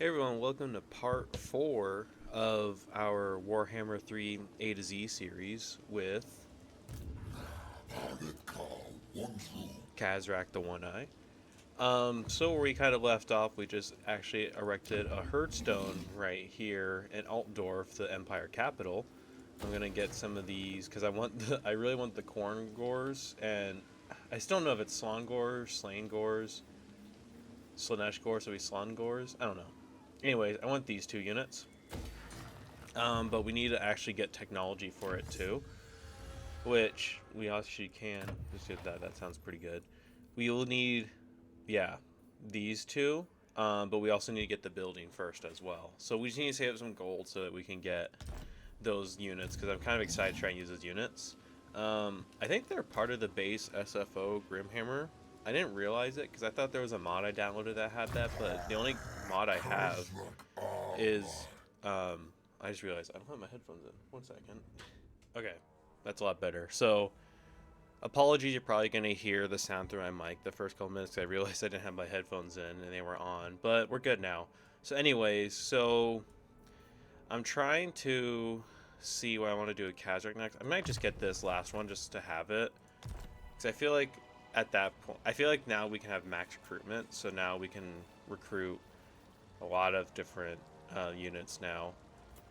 Hey everyone, welcome to part 4 of our Warhammer 3 A to Z series with Kazrak the One Eye. So where we kind of left off, we just actually erected a herdstone right here in Altdorf, the Empire capital. I'm gonna get some of these because I really want the corn gores, and I still don't know if it's Slon gores, Slain gores, Slanesh gores, so we Slon gores. I don't know. Anyways, I want these 2 units. But we need to actually get technology for it too, which we actually can. Just get that. That sounds pretty good. We will need, yeah, these two. But we also need to get the building first as well. So we just need to save up some gold so that we can get those units, because I'm kind of excited to try and use those units. I think they're part of the base SFO Grimhammer. I didn't realize it because I thought there was a mod I downloaded that had that, but the only mod I have is I just realized I don't have my headphones in. 1 second. Okay, that's a lot better. So, apologies, you're probably going to hear the sound through my mic the first couple minutes because I realized I didn't have my headphones in and they were on, but we're good now. So anyways, I'm trying to see what I want to do with Kazakh next. I might just get this last one just to have it, because I feel like at that point, I feel like now we can have max recruitment, so now we can recruit a lot of different units now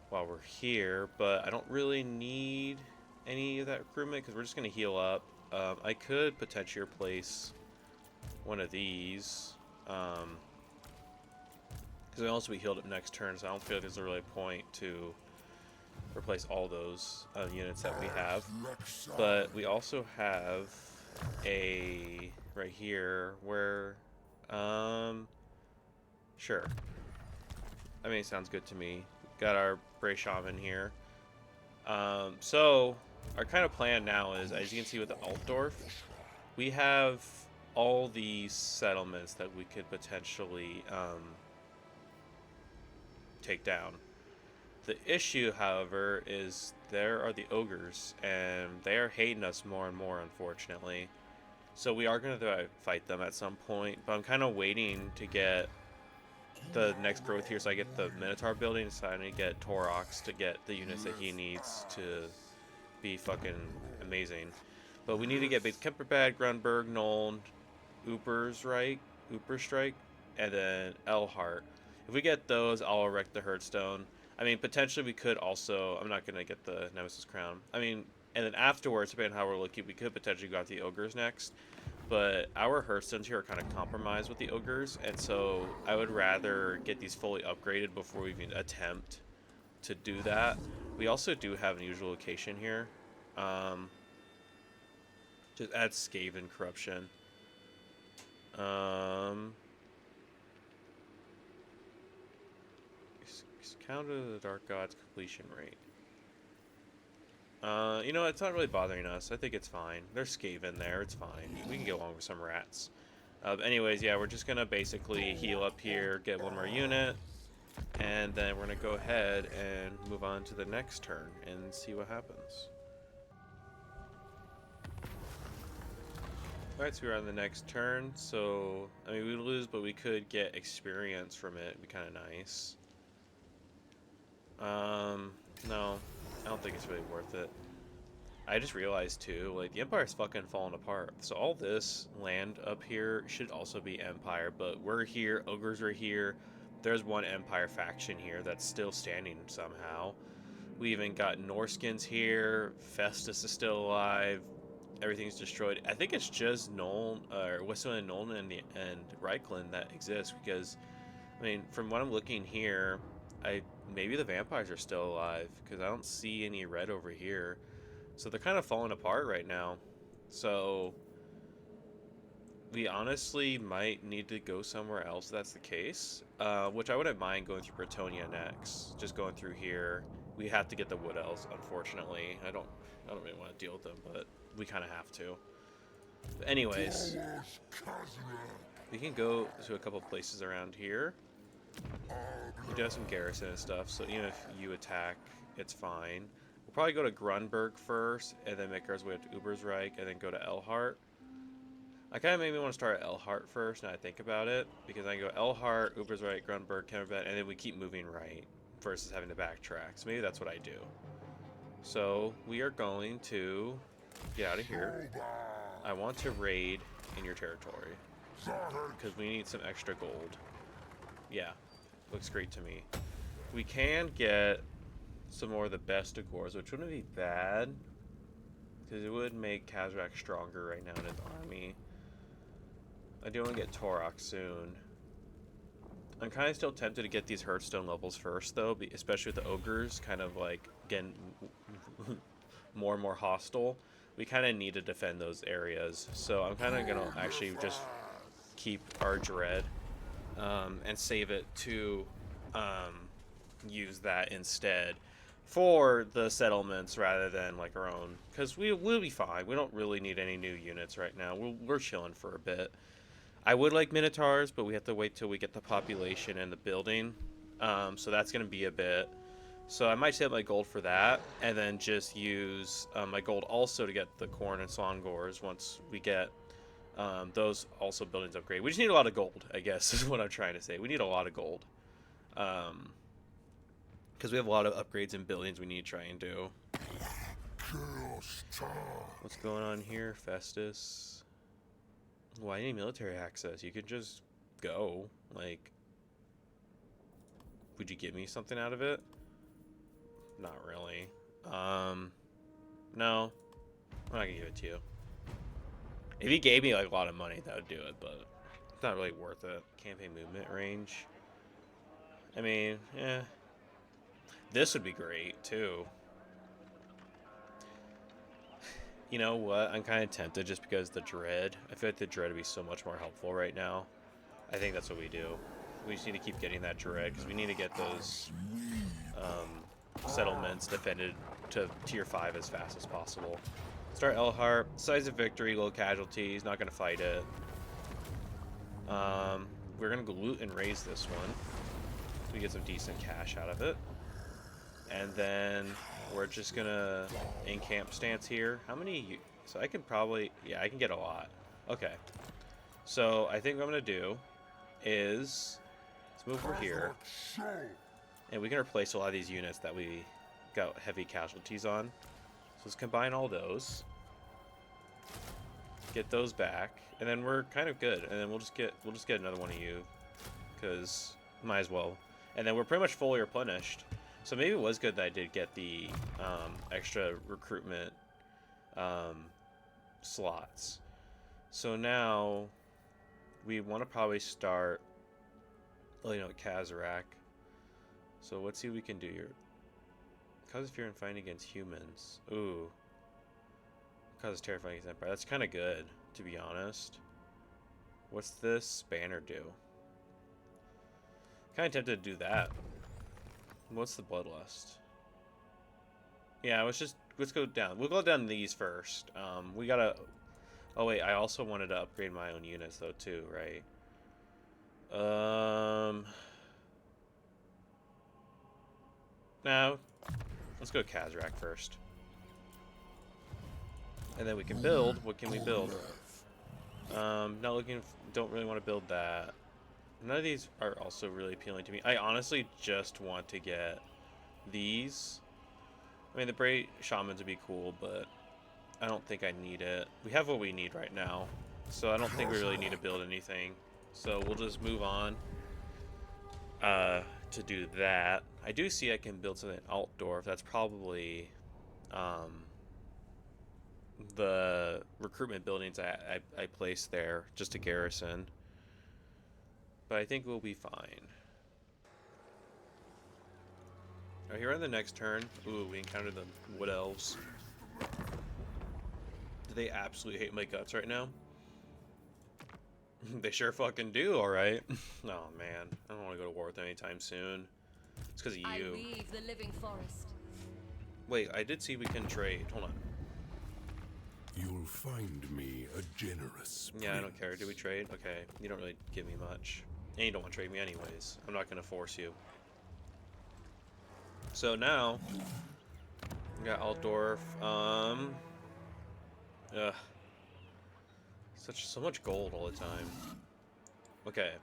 while we're here, but I don't really need any of that recruitment because we're just going to heal up. I could potentially replace one of these because they'll also be healed up next turn, so I don't feel like there's a really point to replace all those units that we have. But we also have a right here where sure, I mean, it sounds good to me. Got our Bray Shaman here. So our kind of plan now is, as you can see with the Altdorf, we have all these settlements that we could potentially take down. The issue, however, is there are the ogres, and they are hating us more and more, unfortunately. So we are going to fight them at some point, but I'm kind of waiting to get the next growth here, so I get the Minotaur building, so I need to get Torox to get the units that he needs to be fucking amazing. But we need to get Kemperbad, Grunberg, Noln, Uberstrike, and then Elhart. If we get those, I'll erect the Herdstone. I mean, potentially we could also, I'm not going to get the Nemesis Crown. I mean, and then afterwards, depending on how we're looking, we could potentially go out the Ogres next. But our Hearthstones here are kind of compromised with the Ogres, and so I would rather get these fully upgraded before we even attempt to do that. We also do have an unusual location here. Just add Skaven Corruption. Counter the Dark God's completion rate. You know, it's not really bothering us. I think it's fine. There's Skaven there. It's fine. We can get along with some rats. Anyways, yeah, we're just going to basically heal up here, get one more unit, and then we're going to go ahead and move on to the next turn and see what happens. Alright, so we're on the next turn. So, I mean, we lose, but we could get experience from it. It'd be kind of nice. No, I don't think it's really worth it. I just realized too, like, the Empire's fucking falling apart. So all this land up here should also be Empire, but we're here, Ogres are here. There's one Empire faction here that's still standing somehow. We even got Norskins here. Festus is still alive. Everything's destroyed. I think it's just Nolan, or Westland and Nolan and Reichland that exist, because, I mean, from what I'm looking here, maybe the vampires are still alive, because I don't see any red over here. So they're kind of falling apart right now. So we honestly might need to go somewhere else if that's the case. Which I wouldn't mind going through Bretonia next. Just going through here. We have to get the Wood Elves, unfortunately. I don't really want to deal with them, but we kind of have to. But anyways, we can go to a couple places around here. We do have some garrison and stuff, so even if you attack, it's fine. We'll probably go to Grunberg first, and then make our way up to Ubersreich, and then go to Elhart. I kind of maybe want to start at Elhart first, now I think about it, because I can go Elhart, Uber's right, Grunberg, Kemmerbed, and then we keep moving right versus having to backtrack. So maybe that's what I do. So we are going to get out of here. I want to raid in your territory because we need some extra gold. Yeah, looks great to me. We can get some more of the best decors, which wouldn't be bad because it would make Kazrak stronger right now in his army. I do want to get Torok soon. I'm kind of still tempted to get these Hearthstone levels first, though, especially with the ogres kind of like getting more and more hostile. We kind of need to defend those areas, so I'm kind of gonna actually just keep our dread and save it to use that instead for the settlements rather than like our own, because we'll be fine. We don't really need any new units right now. We're chilling for a bit. I would like Minotaurs, but we have to wait till we get the population and the building. So that's going to be a bit. So I might save my gold for that, and then just use my gold also to get the corn and Slongors once we get those also buildings upgrade. We just need a lot of gold, I guess, is what I'm trying to say. We need a lot of gold. Because we have a lot of upgrades and buildings we need to try and do. What's going on here, Festus? Why need military access? You could just go. Like, would you give me something out of it? Not really. No. I'm not gonna give it to you. If he gave me like a lot of money, that would do it, but it's not really worth it. Campaign movement range. I mean, yeah. This would be great too. You know what? I'm kind of tempted just because the dread. I feel like the dread would be so much more helpful right now. I think that's what we do. We just need to keep getting that dread because we need to get those settlements defended to tier 5 as fast as possible. Start Elhart. Size of victory, low casualties. Not going to fight it. We're going to go loot and raise this one. So we get some decent cash out of it. And then we're just gonna in-camp stance here. How many? So I can probably, yeah, I can get a lot. Okay. So I think what I'm gonna do is let's move over here, and we can replace a lot of these units that we got heavy casualties on. So let's combine all those, get those back, and then we're kind of good. And then we'll just get another one of you, because might as well. And then we're pretty much fully replenished. So maybe it was good that I did get the extra recruitment slots. So now we want to probably start, Kazrak. So let's see what we can do here. Causes fear and fighting against humans. Ooh. Causes terrifying against Empire. That's kind of good, to be honest. What's this banner do? Kind of tempted to do that. What's the Bloodlust? Yeah, let's go down. We'll go down these first. We gotta. Oh wait, I also wanted to upgrade my own units though too, right? Now, let's go Kazrak first, and then we can build. What can we build? Not looking. Don't really want to build that. None of these are also really appealing to me. I honestly just want to get these. I mean, the Bray Shamans would be cool, but I don't think I need it. We have what we need right now, so I don't think we really need to build anything. So we'll just move on to do that. I do see I can build something Altdorf. That's probably the recruitment buildings I placed there, just a garrison. But I think we'll be fine. Right, here on the next turn, ooh, we encountered the Wood Elves. Do they absolutely hate my guts right now? They sure fucking do, alright. Oh man, I don't want to go to war with them anytime soon. It's because of you. I weave the living forest. Wait, I did see we can trade. Hold on. You'll find me a generous Yeah, I don't care. Do we trade? Okay, you don't really give me much. And you don't want to trade me anyways. I'm not going to force you. So now, we got Altdorf. So much gold all the time. Okay.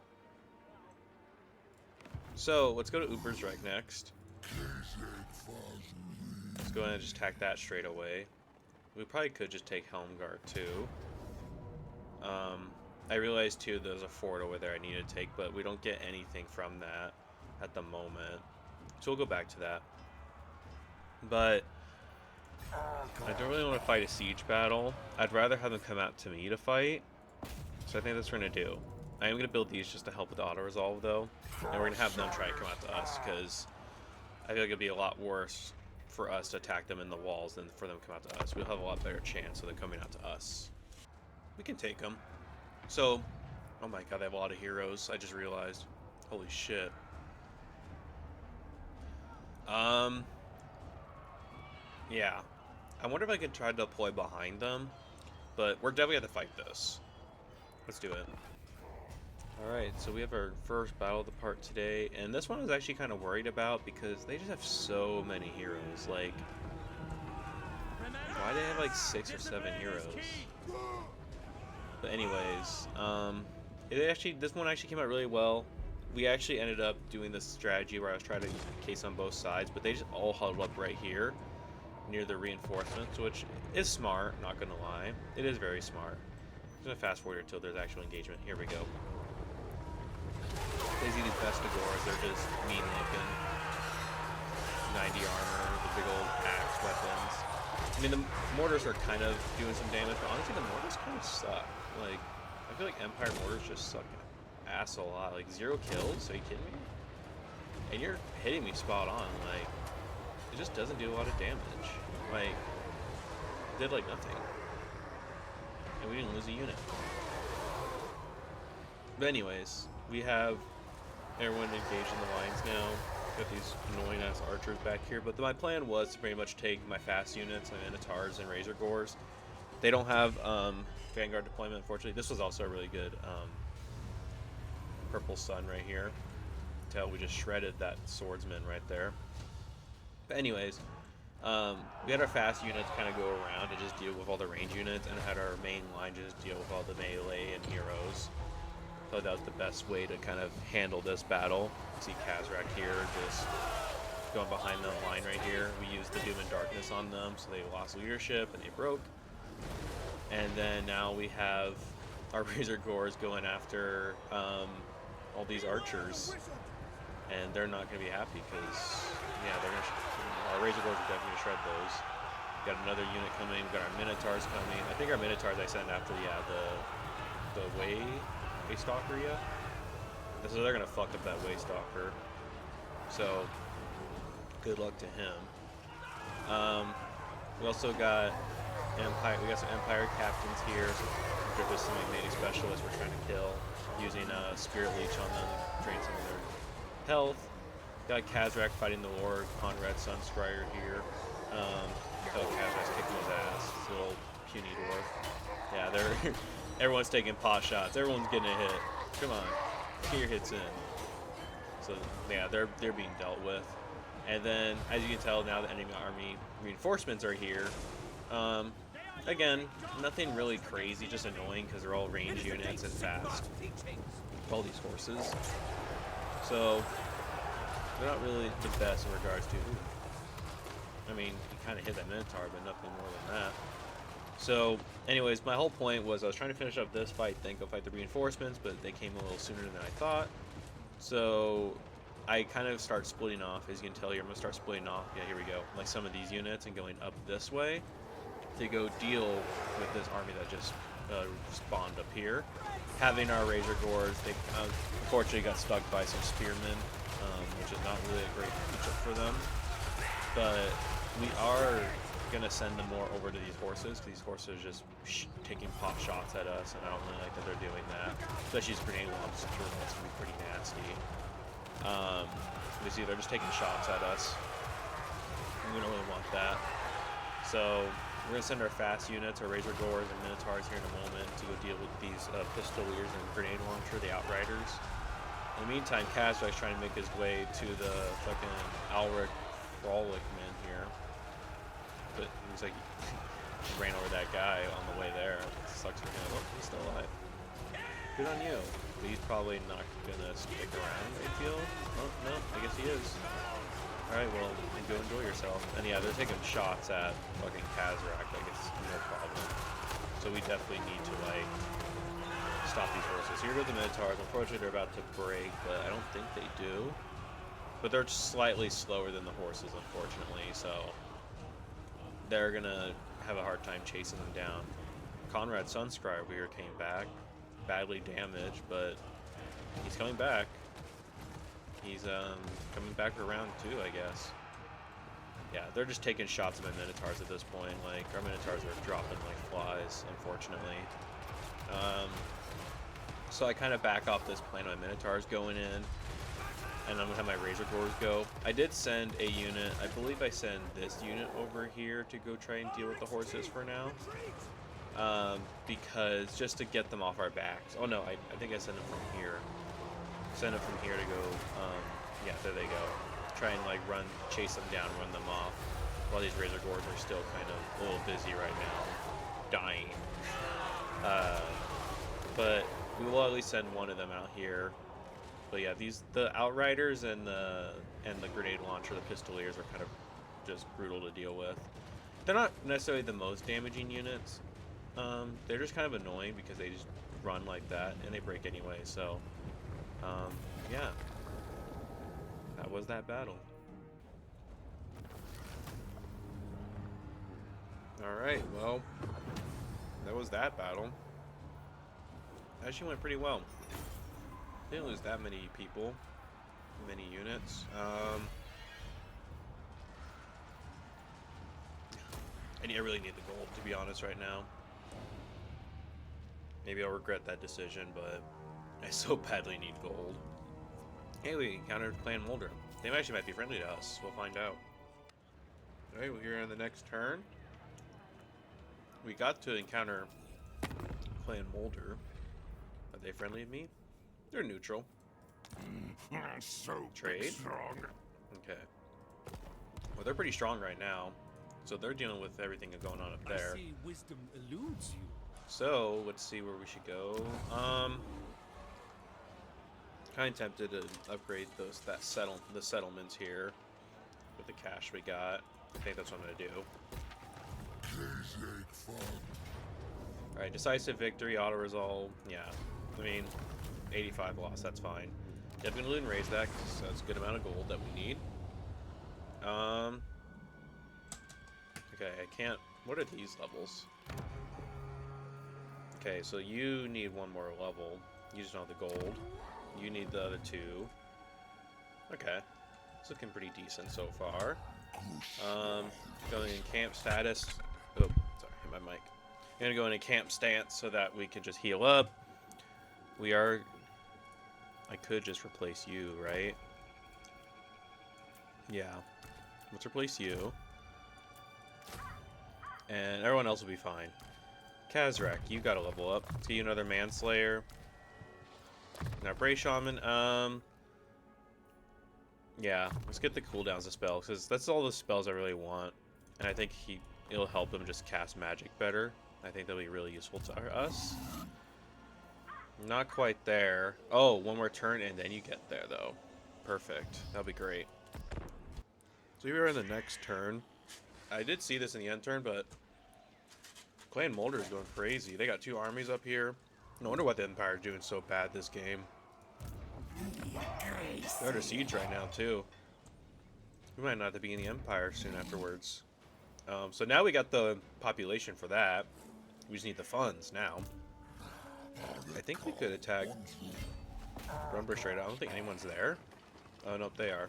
So, let's go to Ubersreich next. Let's go ahead and just attack that straight away. We probably could just take Helmgart too. I realized too there's a fort over there I need to take, but we don't get anything from that at the moment. So we'll go back to that. But I don't really want to fight a siege battle. I'd rather have them come out to me to fight. So I think that's what we're going to do. I am going to build these just to help with auto-resolve though. And we're going to have them try to come out to us because I feel like it'd be a lot worse for us to attack them in the walls than for them to come out to us. We'll have a lot better chance of them coming out to us. We can take them. So, oh my god, they have a lot of heroes. I just realized. Holy shit. Yeah. I wonder if I could try to deploy behind them, but we're definitely gonna have to fight this. Let's do it. Alright, so we have our first battle of the part today, and this one I was actually kind of worried about because they just have so many heroes. Like, why do they have like 6 or 7 heroes? But anyways, this one actually came out really well. We actually ended up doing this strategy where I was trying to case on both sides, but they just all huddled up right here near the reinforcements, which is smart, not gonna lie. It is very smart. I'm gonna fast forward until there's actual engagement. Here we go. They see these Vestigors, they're just mean looking. 90 armor, the big old axe weapons. I mean, the mortars are kind of doing some damage, but honestly, the mortars kind of suck. Like, I feel like Empire mortars just suck ass a lot. Like, 0 kills? Are you kidding me? And you're hitting me spot on. Like, it just doesn't do a lot of damage. Like, it did like nothing. And we didn't lose a unit. But anyways, we have everyone engaged in the lines now. Got these annoying ass archers back here, but my plan was to pretty much take my fast units, my Minotaurs and Razor Gores. They don't have Vanguard deployment, unfortunately. This was also a really good Purple Sun right here. Tell we just shredded that swordsman right there. But anyways, we had our fast units kind of go around and just deal with all the range units, and had our main line just deal with all the melee and heroes. So that was the best way to kind of handle this battle. You see Kazrak here just going behind the line right here. We used the Doom and Darkness on them, so they lost leadership and they broke. And then now we have our Razor Gores going after all these archers, and they're not going to be happy because, yeah, our Razor Gores are definitely going to shred those. Got another unit coming. We got our Minotaurs coming. I think our Minotaurs I sent after, yeah, the Waystalker, yeah. So they're gonna fuck up that Waystalker. So good luck to him. We also got Empire. We got some Empire captains here. So they're just some Magnetic specialists we're trying to kill using Spirit Leech on them, drain some of their health. Got Kazrak fighting the Lord, Conrad Sunscryer here. Kazrak's kicking his ass. This little puny dwarf. Yeah, they're everyone's taking pot shots. Everyone's getting a hit. Come on, get your hits in. So yeah, they're being dealt with. And then, as you can tell, now the enemy army reinforcements are here. Again, nothing really crazy, just annoying because they're all range units and fast. All these horses. So they're not really the best in regards to. I mean, you kind of hit that Minotaur, but nothing more than that. So, anyways, my whole point was I was trying to finish up this fight, then go fight the reinforcements, but they came a little sooner than I thought. So, I kind of start splitting off. As you can tell here, I'm going to start splitting off. Yeah, here we go. Like some of these units and going up this way to go deal with this army that just spawned up here. Having our Razor Gores, they unfortunately got stuck by some Spearmen, which is not really a great matchup for them. But we are gonna send them more over to these horses, because these horses are just taking pot shots at us, and I don't really like that they're doing that. Especially these grenade launch turtles can be pretty nasty. You see, they're just taking shots at us. We don't really want that. So we're gonna send our fast units, our Razor Gores and Minotaurs here in a moment to go deal with these Pistoliers and grenade launcher, the Outriders. In the meantime, Kazrak's trying to make his way to the fucking Alric Frolic men here. But he's like, ran over that guy on the way there. It sucks for him. Oh, he's still alive. Good on you. But he's probably not gonna stick around, I feel. Oh, no, I guess he is. Alright, well, then go enjoy yourself. And yeah, they're taking shots at fucking Kazrak, like it's no problem. So we definitely need to, like, stop these horses. Here go the Minotaurs. Unfortunately, they're about to break, but I don't think they do. But they're slightly slower than the horses, unfortunately, so they're gonna have a hard time chasing them down. Conrad Sunscriber came back, badly damaged, but he's coming back. He's coming back for round 2, I guess. Yeah, they're just taking shots at my Minotaurs at this point. Like, our Minotaurs are dropping like flies, unfortunately. So I kind of back off this plan. My Minotaurs going in, and I'm gonna have my Razor Gores go. I did send a unit. I believe I send this unit over here to go try and deal with the horses for now. Because just to get them off our backs. Oh no, I think I sent them from here. Send them from here to go, yeah, there they go. Try and like chase them down, run them off. While these Razor Gores are still kind of a little busy right now, dying. But we will at least send one of them out here. But yeah, the Outriders and the Grenade Launcher, the Pistoliers, are kind of just brutal to deal with. They're not necessarily the most damaging units. They're just kind of annoying because they just run like that and they break anyway. So, yeah, that was that battle. All right, well, that was that battle. Actually went pretty well. Didn't lose that many people, many units. I really need the gold, to be honest, right now. Maybe I'll regret that decision, but I so badly need gold. Hey, we encountered Clan Mulder. They actually might be friendly to us. We'll find out. Alright, we're here on the next turn. We got to encounter Clan Mulder. Are they friendly to me? They're neutral. So Trade? strong. Okay. Well, they're pretty strong right now. So they're dealing with everything going on up there. I see wisdom eludes you. So, let's see where we should go. Kind of tempted to upgrade the settlements here with the cash we got. I think that's what I'm gonna do. Alright, decisive victory, auto resolve. Yeah, I mean, 85 loss, that's fine. Definitely gonna raise that because that's a good amount of gold that we need. Okay, I can't. What are these levels? Okay, so you need one more level. You just don't have the gold. You need the other 2. Okay. It's looking pretty decent so far. Going in camp status. Oh, sorry, hit my mic. I'm gonna go in a camp stance so that we can just heal up. We are... I could just replace you, right? Yeah. Let's replace you. And everyone else will be fine. Kazrak, you gotta level up. Let's get you another Manslayer. Now, Bray Shaman, yeah, let's get the cooldowns of spells, because that's all the spells I really want. And I think it'll help them just cast magic better. I think that'll be really useful to us. Not quite there. Oh, one more turn, and then you get there, though. Perfect. That'll be great. So we are in the next turn. I did see this in the end turn, but Clan Mulder is going crazy. They got 2 armies up here. No wonder why the Empire is doing so bad this game. They're under siege right now, too. We might not have to be in the Empire soon afterwards. So now we got the population for that. We just need the funds now. I think we could attack Grunbush right now. I don't think anyone's there. Oh, nope, they are.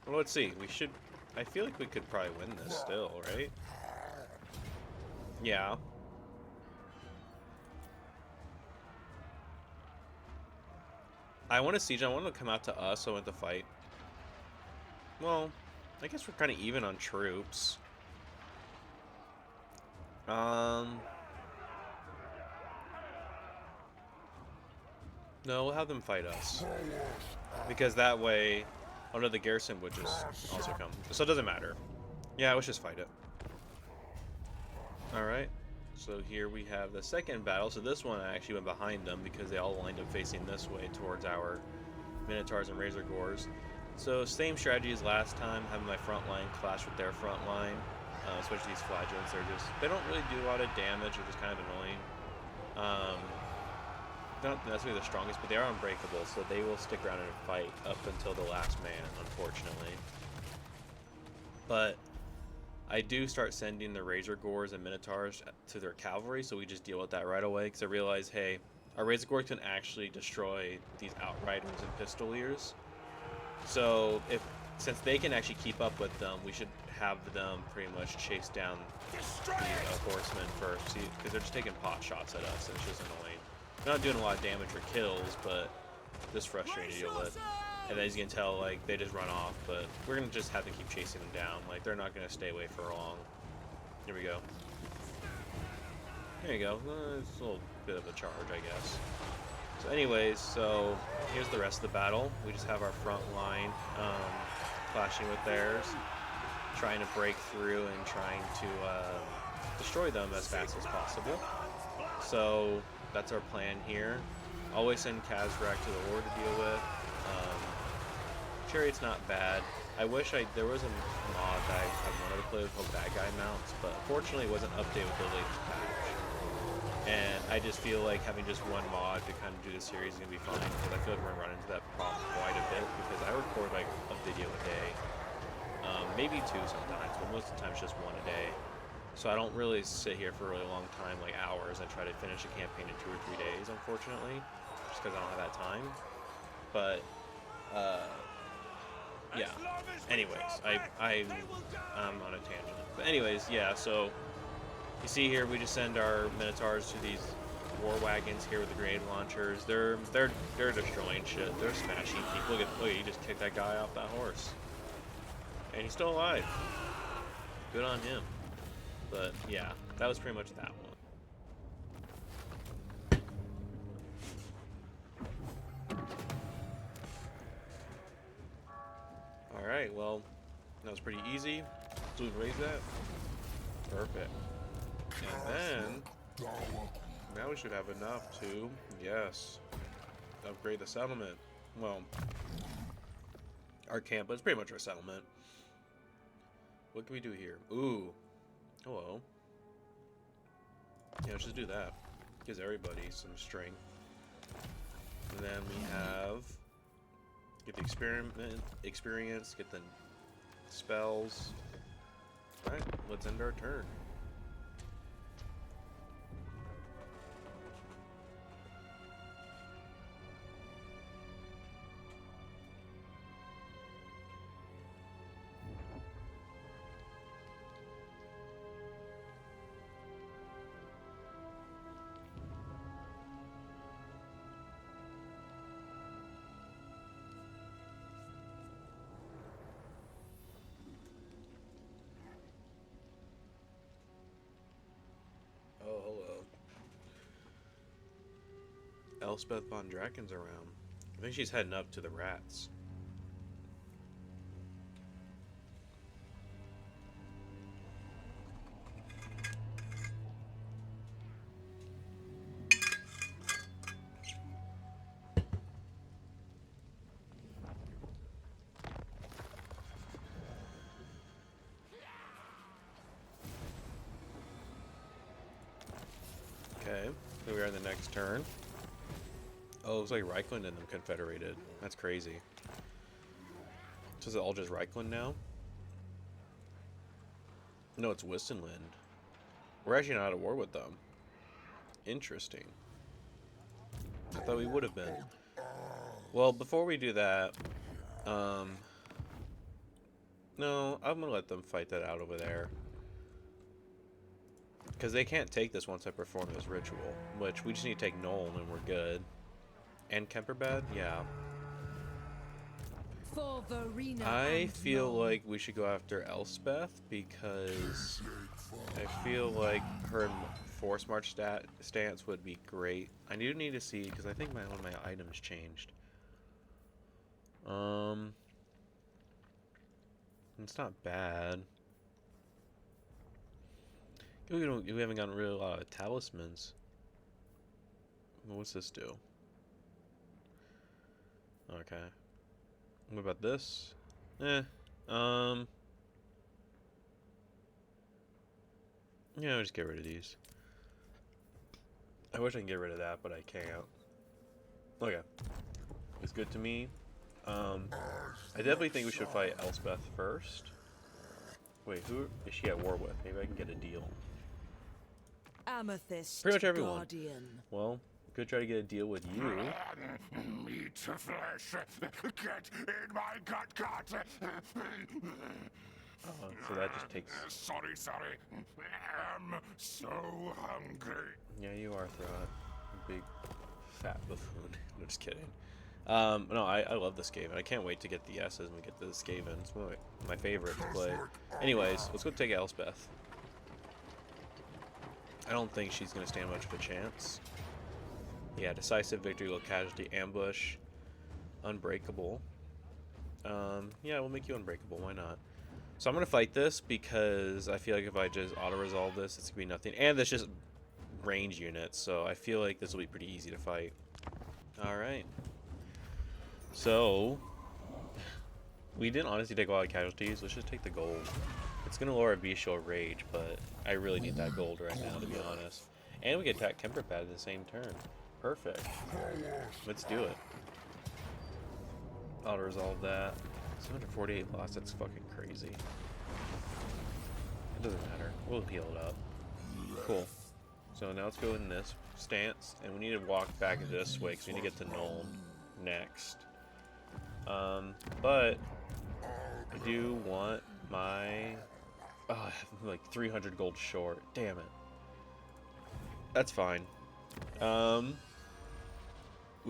Well, let's see. We should... I feel like we could probably win this still, right? Yeah. I want to siege. I want to come out to us, so I want to fight. Well, I guess we're kind of even on troops. No, we'll have them fight us. Because that way... Oh no, the garrison would just also come. So it doesn't matter. Yeah, let's just fight it. Alright, so here we have the second battle. So this one I actually went behind them because they all lined up facing this way towards our Minotaurs and Razor Gores. So same strategy as last time, having my front line clash with their front line. Especially these flagellants, they don't really do a lot of damage, they're just kind of annoying. They're not necessarily the strongest, but they are unbreakable, so they will stick around and fight up until the last man, unfortunately. But I do start sending the Razor Gores and Minotaurs to their cavalry, so we just deal with that right away, because I realize, hey, our Razor Gores can actually destroy these Outriders and Pistoliers. So since they can actually keep up with them, we should have them pretty much chase down the horsemen first, because they're just taking pot shots at us, and it's just annoying. They're not doing a lot of damage or kills, but just frustrating to deal with. And as you can tell, like, they just run off, but we're going to just have to keep chasing them down. Like, they're not going to stay away for long. Here we go. There you go. It's a little bit of a charge, I guess. So anyways, so here's the rest of the battle. We just have our front line clashing with theirs, trying to break through and trying to destroy them as fast as possible. So that's our plan here. Always send Kazrak to the Lord to deal with. Chariot's not bad. I wish there was a mod that I wanted to play with called Bad Guy Mounts, but unfortunately it wasn't updated with the latest patch. And I just feel like having just one mod to kind of do the series is going to be fine, because I feel like we're going to run into that problem quite a bit, because I record like a video a day. Maybe two sometimes, but most of the time it's just one a day. So I don't really sit here for a really long time, like hours. I try to finish a campaign in 2 or 3 days, unfortunately, just because I don't have that time. But, yeah. Anyways, I'm on a tangent. But anyways, yeah, so you see here we just send our Minotaurs to these war wagons here with the grenade launchers. They're destroying shit. They're smashing people. Look at you just kicked that guy off that horse. And he's still alive. Good on him. But yeah, that was pretty much that one. Alright, well, that was pretty easy. So we can raise that. Perfect. And then, now we should have enough to, yes, upgrade the settlement. Well, our camp, but it's pretty much our settlement. What can we do here? Ooh. Hello. Yeah, let's just do that. Gives everybody some strength. And then we have... Get the experience, get the spells. Alright, let's end our turn. Oh, hello. Elspeth von Draken's around. I think she's heading up to the rats. Okay, here we are in the next turn. Oh, it looks like Reikland and them confederated. That's crazy. So is it all just Reikland now? No, it's Wissenland. We're actually not at war with them. Interesting. I thought we would have been. Well, before we do that, no, I'm gonna let them fight that out over there. Because they can't take this once I perform this ritual, which we just need to take Nuln and we're good. And Kemperbad? Yeah. For Verena I and feel Nuln. like we should go after Elspeth because I feel like her force march stance would be great. I do need to see because I think one of my items changed. It's not bad. We haven't gotten really a lot of talismans. What's this do? Okay. What about this? Yeah, I'll just get rid of these. I wish I could get rid of that, but I can't. Okay. It's good to me. I definitely think we should fight Elspeth first. Wait, who is she at war with? Maybe I can get a deal. Amethyst Pretty much everyone. Guardian. Well, could try to get a deal with you. Meat flesh. Get in my gut. So that just takes... Sorry. I'm so hungry. Yeah, you are, Throt. Big, fat buffoon. No, just kidding. No, I love this game, and I can't wait to get the S's and we get the Skaven. It's one of my favorite to play. Anyways, let's go take Elspeth. I don't think she's going to stand much of a chance. Yeah, decisive victory, low casualty, ambush, unbreakable. Yeah, we'll make you unbreakable, why not? So I'm going to fight this because I feel like if I just auto-resolve this, it's going to be nothing. And it's just range units, so I feel like this will be pretty easy to fight. Alright. So, we didn't honestly take a lot of casualties. Let's just take the gold. It's going to lower our bestial rage, but I really need that gold right now, to be honest. And we get attack Kemper Pad at the same turn. Perfect. Let's do it. Auto-resolve that. 748 loss, that's fucking crazy. It doesn't matter. We'll heal it up. Cool. So now let's go in this stance, and we need to walk back this way, because we need to get to Nuln next. But I do want my... Oh, I'm like 300 gold short. Damn it. That's fine. We'll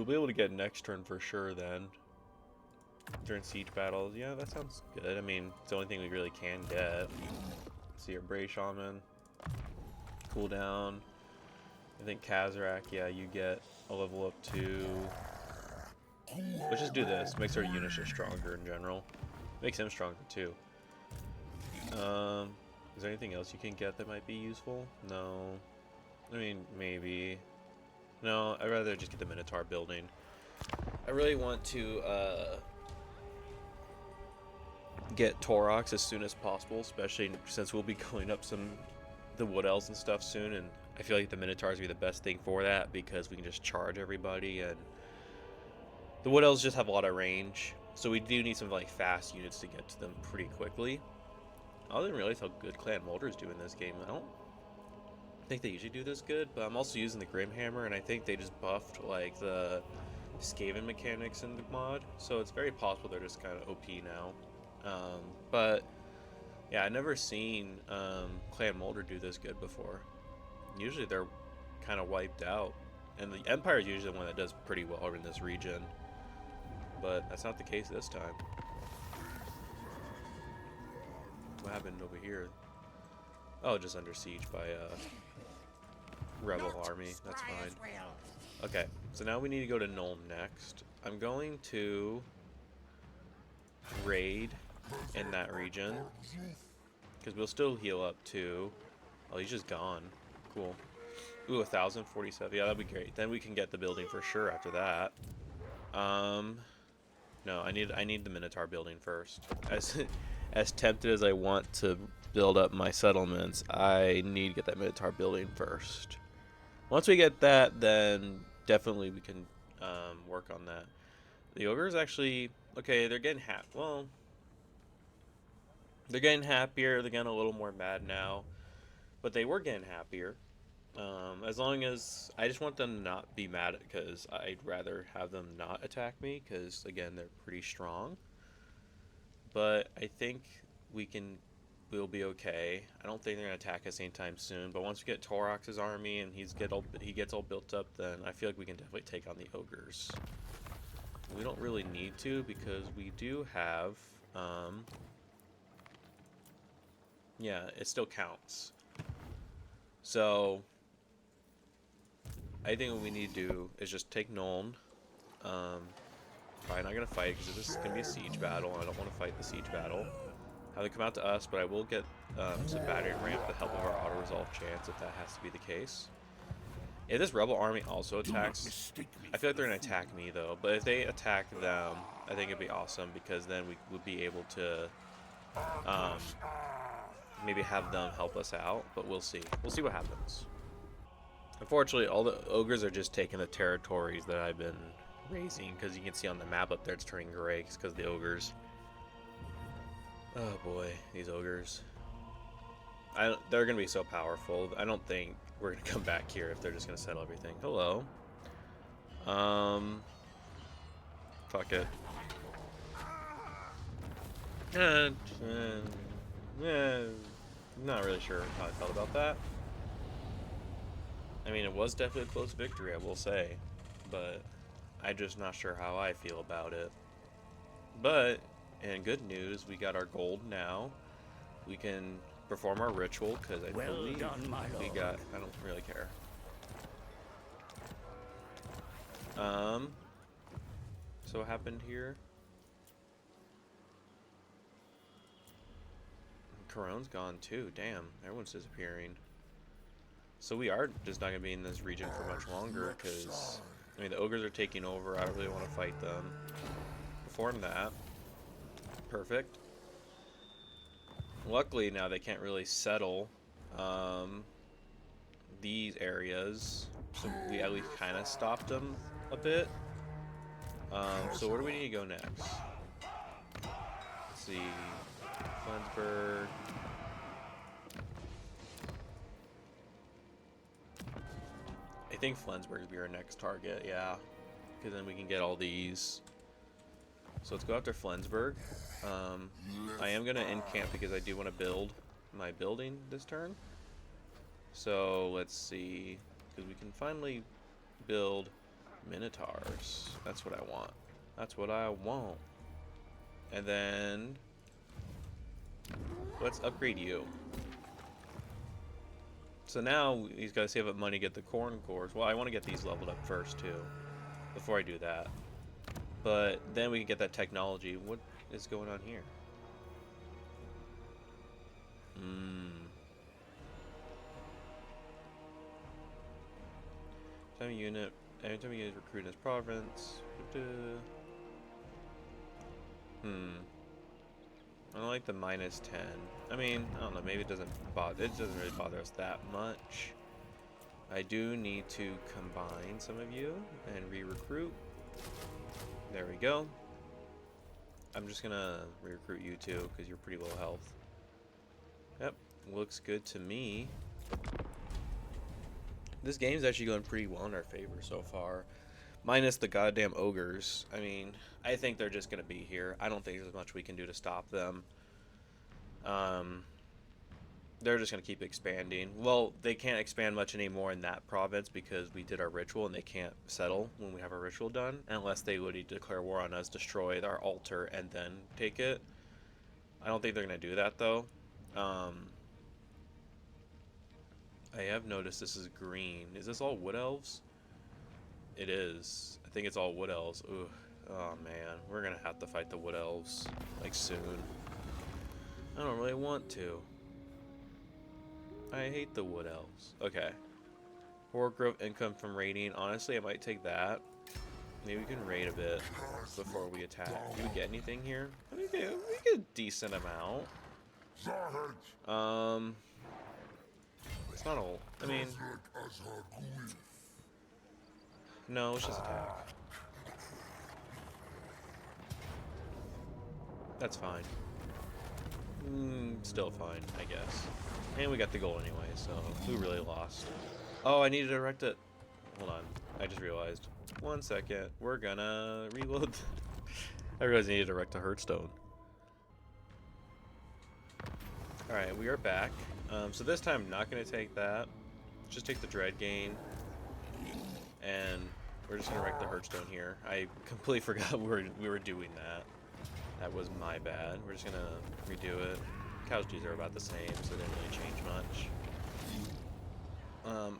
be able to get next turn for sure then. During siege battles. Yeah, that sounds good. I mean, it's the only thing we really can get. See our Bray Shaman. Cooldown. I think Kazarak, yeah, you get a level up to... Let's just do this. Makes our units just stronger in general. Makes him stronger too. Is there anything else you can get that might be useful? No. I mean, maybe. No, I'd rather just get the Minotaur building. I really want to get Taurox as soon as possible, especially since we'll be going up the Wood Elves and stuff soon, and I feel like the Minotaurs would be the best thing for that because we can just charge everybody, and the Wood Elves just have a lot of range, so we do need some like fast units to get to them pretty quickly. I didn't realize how good Clan Molders do in this game. I don't think they usually do this good, but I'm also using the Grimhammer, and I think they just buffed like the Skaven mechanics in the mod, so it's very possible they're just kind of OP now. But yeah, I've never seen Clan Molder do this good before. Usually they're kind of wiped out, and the Empire is usually the one that does pretty well in this region, but that's not the case this time. What happened over here? Oh, just under siege by rebel army. That's fine. Okay, so now we need to go to Nuln next. I'm going to raid in that region because we'll still heal up too. Oh, he's just gone. Cool. Ooh, 1,047. Yeah, that'd be great. Then we can get the building for sure after that. No, I need the Minotaur building first. As tempted as I want to build up my settlements, I need to get that Minotaur building first. Once we get that, then definitely we can work on that. The ogres actually, okay, they're getting well, they're getting happier. They're getting a little more mad now, but they were getting happier. As long as I just want them to not be mad, because I'd rather have them not attack me, because again, they're pretty strong. But I think we'll be okay. I don't think they're gonna attack us anytime soon. But once we get Taurox's army and he gets all built up, then I feel like we can definitely take on the ogres. We don't really need to because we do have, yeah, it still counts. So I think what we need to do is just take Nuln. Probably not gonna fight because this is gonna be a siege battle. I don't want to fight the siege battle. have them come out to us, but I will get some battery ramp with the help of our auto-resolve chance if that has to be the case. If this rebel army also attacks, I feel like they're going to attack me though, but if they attack them, I think it'd be awesome because then we would be able to maybe have them help us out, but we'll see. We'll see what happens. Unfortunately, all the ogres are just taking the territories that I've been raising, because you can see on the map up there it's turning gray because of the ogres. Oh boy, these ogres. They're going to be so powerful. I don't think we're going to come back here if they're just going to settle everything. Hello. Fuck it. Not really sure how I felt about that. I mean, it was definitely a close victory, I will say, but I'm just not sure how I feel about it. But, in good news, we got our gold now. We can perform our ritual, because I believe we got... I don't really care. So what happened here? Corone's gone too. Damn, everyone's disappearing. So we are just not going to be in this region for much longer, because, I mean, the ogres are taking over. I don't really want to fight them. Perform that. Perfect. Luckily, now they can't really settle these areas, so we at least kind of stopped them a bit. So where do we need to go next? Let's see. Flensburg. I think Flensburg would be our next target, yeah. Because then we can get all these. So let's go after Flensburg. I am going to end camp because I do want to build my building this turn. So let's see. Because we can finally build Minotaurs. That's what I want. That's what I want. And then let's upgrade you. So now he's got to save up money to get the corn cores. Well, I want to get these leveled up first too, before I do that. But then we can get that technology. What is going on here? Time unit. Every time you guys recruit in this province. I don't like the -10. I mean, I don't know. Maybe it doesn't bother. It doesn't really bother us that much. I do need to combine some of you and re-recruit. There we go. I'm just gonna re-recruit you too because you're pretty low health. Yep, looks good to me. This game's actually going pretty well in our favor so far. Minus the goddamn ogres. I mean, I think they're just going to be here. I don't think there's much we can do to stop them. They're just going to keep expanding. Well, they can't expand much anymore in that province because we did our ritual and they can't settle when we have our ritual done. Unless they would declare war on us, destroy our altar, and then take it. I don't think they're going to do that, though. I have noticed this is green. Is this all wood elves? It is. I think it's all wood elves. Ugh. Oh man, we're gonna have to fight the wood elves like soon. I don't really want to. I hate the wood elves. Okay. Horde growth income from raiding. Honestly, I might take that. Maybe we can raid a bit before we attack. Do we get anything here? We get a decent amount. It's not all. I mean, no, let's just attack. That's fine. Still fine, I guess. And we got the goal anyway, so who really lost? Oh, I needed to erect it. Hold on, I just realized. 1 second, we're gonna reload. I realized I needed to erect a Hearthstone. Alright, we are back. So this time I'm not gonna take that. Just take the Dread Gain. And we're just gonna erect the Hearthstone here. I completely forgot we were doing that. That was my bad. We're just gonna redo it. Casualties are about the same, so it didn't really change much.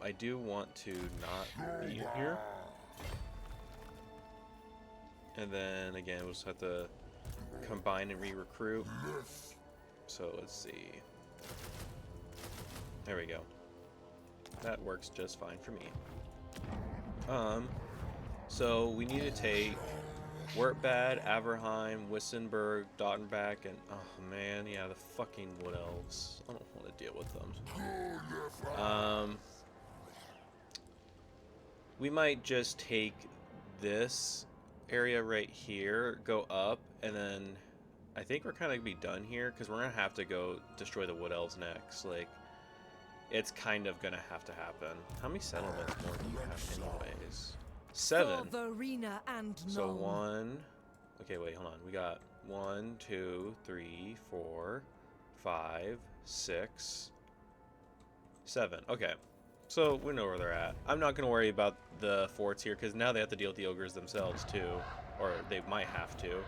I do want to not be here. And then again, we'll just have to combine and re-recruit. So let's see. There we go. That works just fine for me. So we need to take Wertbad, Averheim, Wissenberg, Dottenbach, and oh man, yeah, the fucking Wood Elves. I don't want to deal with them. We might just take this area right here, go up, and then I think we're kind of gonna be done here because we're gonna have to go destroy the Wood Elves next. Like, it's kind of gonna have to happen. How many settlements more do you have, anyways? 7. For Verena and So Nuln. 1. Okay, wait, hold on. We got 1, 2, 3, 4, 5, 6, 7. Okay. So we know where they're at. I'm not going to worry about the forts here because now they have to deal with the ogres themselves too, or they might have to.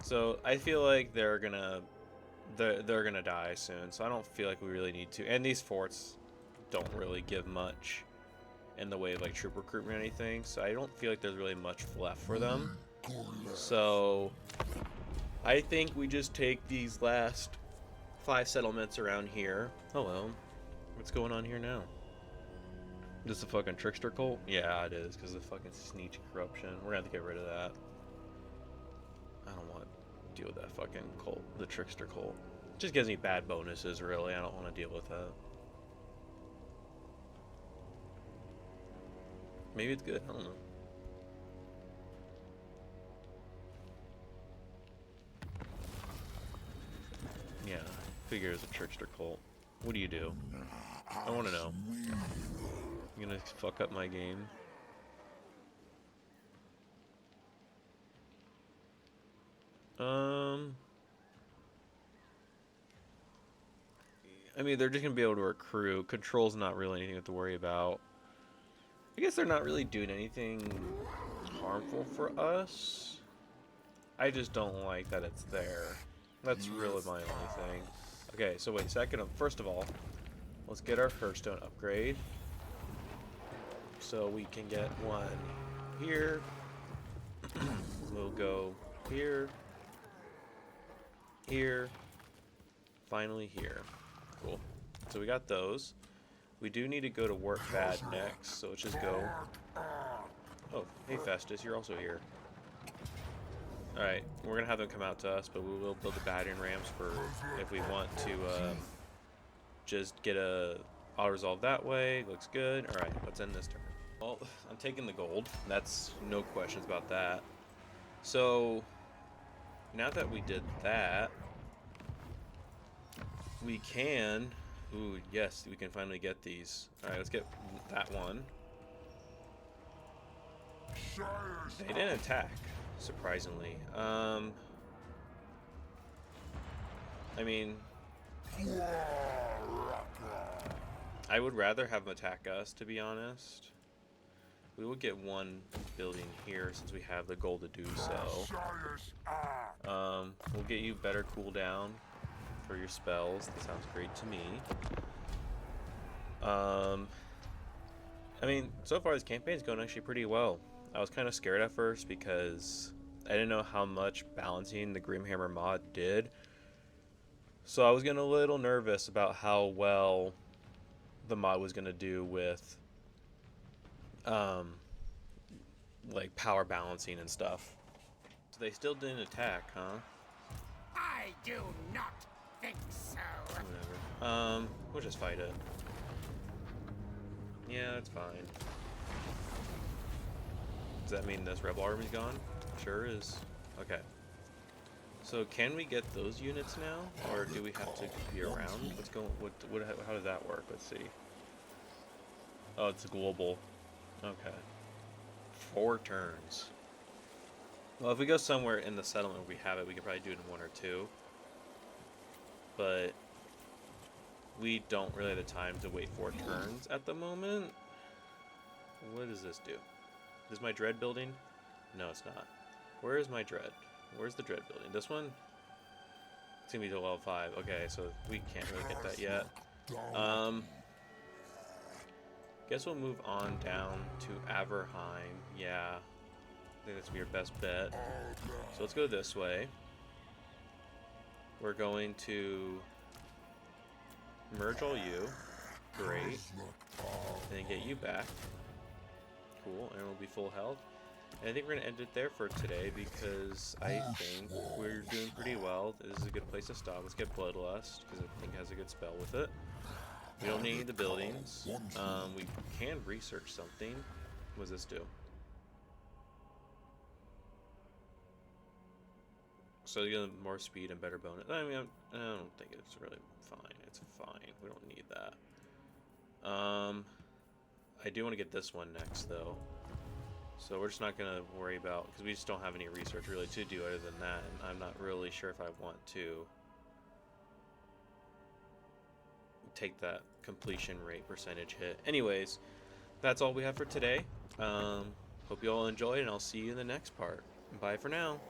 So I feel like they're gonna die soon. So I don't feel like we really need to. And these forts don't really give much in the way of like troop recruitment or anything. So I don't feel like there's really much left for them. So I think we just take these last 5 settlements around here. Hello. What's going on here now? This a fucking trickster cult? Yeah, it is, because of the fucking sneak corruption. We're gonna have to get rid of that. I don't want to deal with that fucking cult, the trickster cult. It just gives me bad bonuses, really. I don't want to deal with that. Maybe it's good. I don't know. Yeah, figure it's a trickster cult. What do you do? I want to know. You gonna fuck up my game? I mean, they're just gonna be able to recruit. Control's not really anything to worry about. I guess they're not really doing anything harmful for us. I just don't like that it's there. That's really my only thing. Okay, so wait, first of all, let's get our Hearthstone upgrade. So we can get one here. We'll go here. Here. Finally here. Cool. So we got those. We do need to go to Wertbad next, so let's just go. Oh, hey Festus, you're also here. Alright, we're gonna have them come out to us, but we will build the battering rams for if we want to just get a auto-resolve that way. Looks good. Alright, let's end this turn. Well, I'm taking the gold. That's no questions about that. So, now that we did that, we can... Ooh, yes, we can finally get these. Alright, let's get that one. They didn't attack, surprisingly. I mean... I would rather have them attack us, to be honest. We will get one building here since we have the gold to do so. We'll get you better cooldown for your spells. That sounds great to me. I mean, so far this campaign's going actually pretty well. I was kind of scared at first because I didn't know how much balancing the Grimhammer mod did. So I was getting a little nervous about how well the mod was going to do with like power balancing and stuff. So they still didn't attack, huh? I do not think so. Whatever. We'll just fight it. Yeah, that's fine. Does that mean this rebel army's gone? Sure is. Okay. So can we get those units now, or do we have to be around? What's going? How does that work? Let's see. Oh, it's global. Okay. 4 turns. Well, if we go somewhere in the settlement where we have it, we could probably do it in 1 or 2. But we don't really have the time to wait 4 turns at the moment. What does this do? Is my dread building? No, it's not. Where is my dread? Where's the dread building? This one? It's gonna be to level 5. Okay, so we can't really get that yet. Guess we'll move on down to Averheim. Yeah, I think that's your best bet. So let's go this way. We're going to merge all you. Great. And then get you back. Cool, and we'll be full health. And I think we're going to end it there for today because I think we're doing pretty well. This is a good place to stop. Let's get Bloodlust because I think it has a good spell with it. We don't need the buildings. We can research something. What does this do? So you get more speed and better bonus. I mean, I don't think it's really fine. It's fine. We don't need that. I do want to get this one next, though. So we're just not going to worry about... Because we just don't have any research really to do other than that. And I'm not really sure if I want to take that completion rate percentage hit. Anyways, that's all we have for today. Hope you all enjoyed, and I'll see you in the next part. Bye for now.